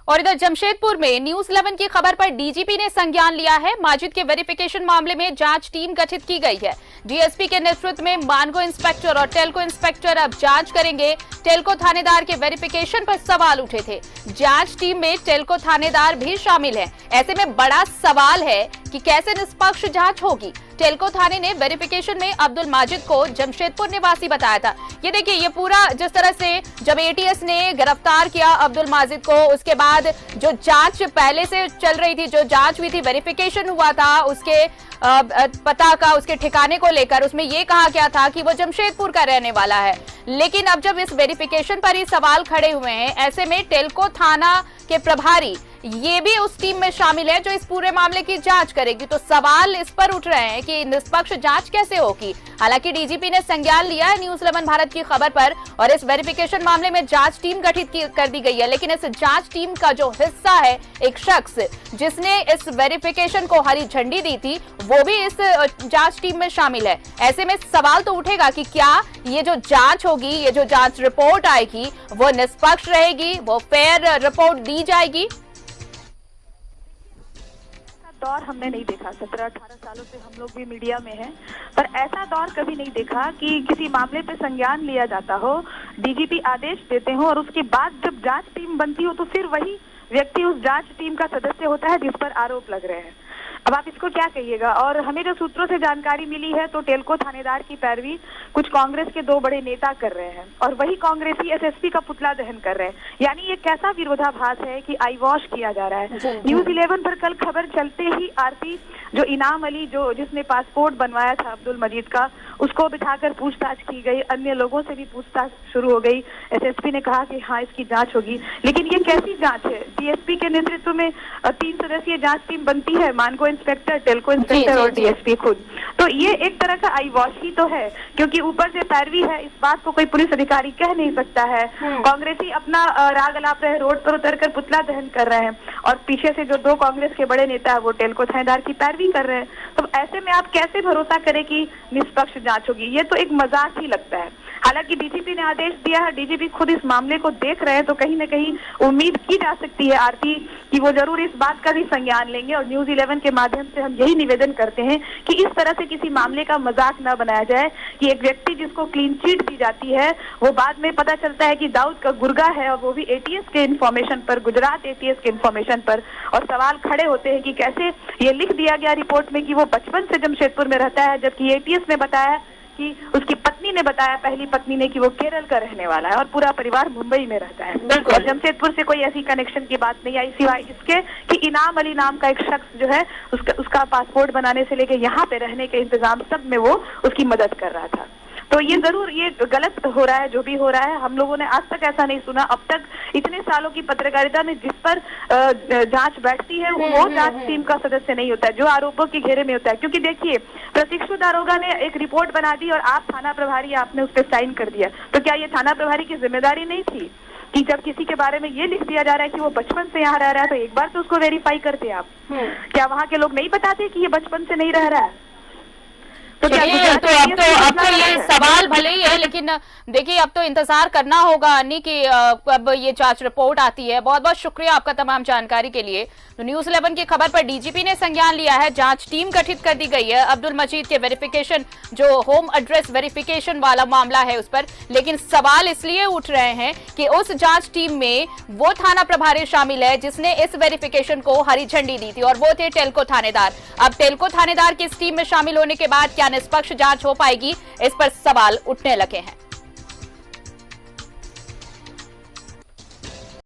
और इधर जमशेदपुर में न्यूज 11 की खबर पर डीजीपी ने संज्ञान लिया है। माजिद के वेरिफिकेशन मामले में जांच टीम गठित की गई है। डीएसपी के नेतृत्व में मानगो इंस्पेक्टर और टेल्को इंस्पेक्टर अब जांच करेंगे। टेल्को थानेदार के वेरिफिकेशन पर सवाल उठे थे। जांच टीम में टेल्को थानेदार भी शामिल है। ऐसे में बड़ा सवाल है कि कैसे निष्पक्ष जांच होगी। टेल्को थाने ने वेरिफिकेशन में अब्दुल माजिद को जमशेदपुर निवासी बताया था। ये देखिए, ये पूरा जिस तरह से जब एटीएस ने गिरफ्तार किया अब्दुल माजिद को, उसके बाद जो जांच पहले से चल रही थी, जो जांच हुई थी, वेरिफिकेशन हुआ था उसके पता का, उसके ठिकाने को लेकर, उसमें ये कहा गया था कि वो जमशेदपुर का रहने वाला है। लेकिन अब जब इस वेरिफिकेशन पर ही सवाल खड़े हुए हैं, ऐसे में टेल्को थाना के प्रभारी ये भी उस टीम में शामिल है जो इस पूरे मामले की जांच करेगी। तो सवाल इस पर उठ रहे हैं कि निष्पक्ष जांच कैसे होगी। हालांकि डीजीपी ने संज्ञान लिया है न्यूज 11 भारत की खबर पर और इस वेरिफिकेशन मामले में जांच टीम गठित कर दी गई है। लेकिन इस जांच टीम का जो हिस्सा है, एक शख्स जिसने इस वेरिफिकेशन को हरी झंडी दी थी, वो भी इस जांच टीम में शामिल है। ऐसे में सवाल तो उठेगा कि क्या ये जो जांच होगी, ये जो जांच रिपोर्ट आएगी, वो निष्पक्ष रहेगी, वो फेयर रिपोर्ट दी जाएगी। दौर हमने नहीं देखा। 17-18 सालों से हम लोग भी मीडिया में हैं, पर ऐसा दौर कभी नहीं देखा कि किसी मामले पे संज्ञान लिया जाता हो, डीजीपी आदेश देते हो और उसके बाद जब जांच टीम बनती हो तो फिर वही व्यक्ति उस जांच टीम का सदस्य होता है जिस पर आरोप लग रहे हैं। अब आप इसको क्या कहिएगा। और हमें जो सूत्रों से जानकारी मिली है तो टेल्को थानेदार की पैरवी कुछ कांग्रेस के 2 बड़े नेता कर रहे हैं और वही कांग्रेसी एसएसपी का पुतला दहन कर रहे हैं। यानी ये कैसा विरोधाभास है कि आई वॉश किया जा रहा है। न्यूज 11 पर कल खबर चलते ही आरती जो इनाम अली, जो जिसने पासपोर्ट बनवाया था अब्दुल मजीद का, उसको बिठाकर पूछताछ की गई। अन्य लोगों से भी पूछताछ शुरू हो गई। एसएसपी ने कहा कि हाँ, इसकी जांच होगी। लेकिन ये कैसी जांच है? डीएसपी के नेतृत्व में 3 सदस्यीय जांच टीम बनती है, मानगो इंस्पेक्टर, टेल्को इंस्पेक्टर और डीएसपी खुद। तो ये एक तरह का आई वॉश ही तो है, क्योंकि ऊपर से पैरवी है। इस बात को कोई पुलिस अधिकारी कह नहीं सकता है। कांग्रेसी अपना राग अलाप रहे, रोड पर उतरकर पुतला दहन कर रहे हैं और पीछे से जो 2 कांग्रेस के बड़े नेता है वो टेल्को थानेदार की पैरवी कर रहे हैं। तो ऐसे में आप कैसे भरोसा करें कि निष्पक्ष जांच होगी? ये तो एक मजाक ही लगता है। हालांकि डीजीपी ने आदेश दिया है, डीजीपी खुद इस मामले को देख रहे हैं, तो कहीं न कहीं उम्मीद की जा सकती है आरती कि वो जरूर इस बात का भी संज्ञान लेंगे। और न्यूज 11 के माध्यम से हम यही निवेदन करते हैं कि इस तरह से किसी मामले का मजाक न बनाया जाए कि एक व्यक्ति जिसको क्लीन चिट दी जाती है वो बाद में पता चलता है कि दाऊद का गुर्गा है, और वो भी एटीएस के इन्फॉर्मेशन पर, गुजरात एटीएस के इन्फॉर्मेशन पर। और सवाल खड़े होते हैं कि कैसे ये लिख दिया गया रिपोर्ट में कि वो बचपन से जमशेदपुर में रहता है, जबकि एटीएस ने बताया कि उसकी पत्नी ने बताया, पहली पत्नी ने, कि वो केरल का रहने वाला है और पूरा परिवार मुंबई में रहता है। और जमशेदपुर से कोई ऐसी कनेक्शन की बात नहीं आई, सिवाय इसके कि इनाम अली नाम का एक शख्स जो है उसका पासपोर्ट बनाने से लेके यहाँ पे रहने के इंतजाम सब में वो उसकी मदद कर रहा था। तो ये जरूर ये गलत हो रहा है जो भी हो रहा है। हम लोगों ने आज तक ऐसा नहीं सुना। अब तक इतने सालों की पत्रकारिता में जिस पर जांच बैठती है वो जांच टीम का सदस्य नहीं होता है, जो आरोपों के घेरे में होता है। क्योंकि देखिए, प्रशिक्षु दारोगा ने एक रिपोर्ट बना दी और आप थाना प्रभारी, आपने उस पर साइन कर दिया। तो क्या ये थाना प्रभारी की जिम्मेदारी नहीं थी कि जब किसी के बारे में ये लिख दिया जा रहा है कि वो बचपन से यहाँ रह रहा है, तो एक बार तो उसको वेरीफाई करते आप? क्या वहाँ के लोग नहीं बताते कि ये बचपन से नहीं रह रहा है? तो अब तो ये सवाल भले ही है, लेकिन देखिए अब तो इंतजार करना होगा अन्नी कि अब ये जांच रिपोर्ट आती है। बहुत बहुत शुक्रिया आपका तमाम जानकारी के लिए। तो न्यूज 11 की खबर पर डीजीपी ने संज्ञान लिया है, जांच टीम गठित कर दी गई है अब्दुल मजीद के वेरिफिकेशन, जो होम एड्रेस वेरिफिकेशन वाला मामला है उस पर। लेकिन सवाल इसलिए उठ रहे हैं कि उस जांच टीम में वो थाना प्रभारी शामिल है जिसने इस वेरिफिकेशन को हरी झंडी दी थी, और वो थे टेल्को थानेदार। अब टेल्को थानेदार की इस टीम में शामिल होने के बाद क्या निष्पक्ष जांच हो पाएगी, इस पर सवाल उठने लगे हैं।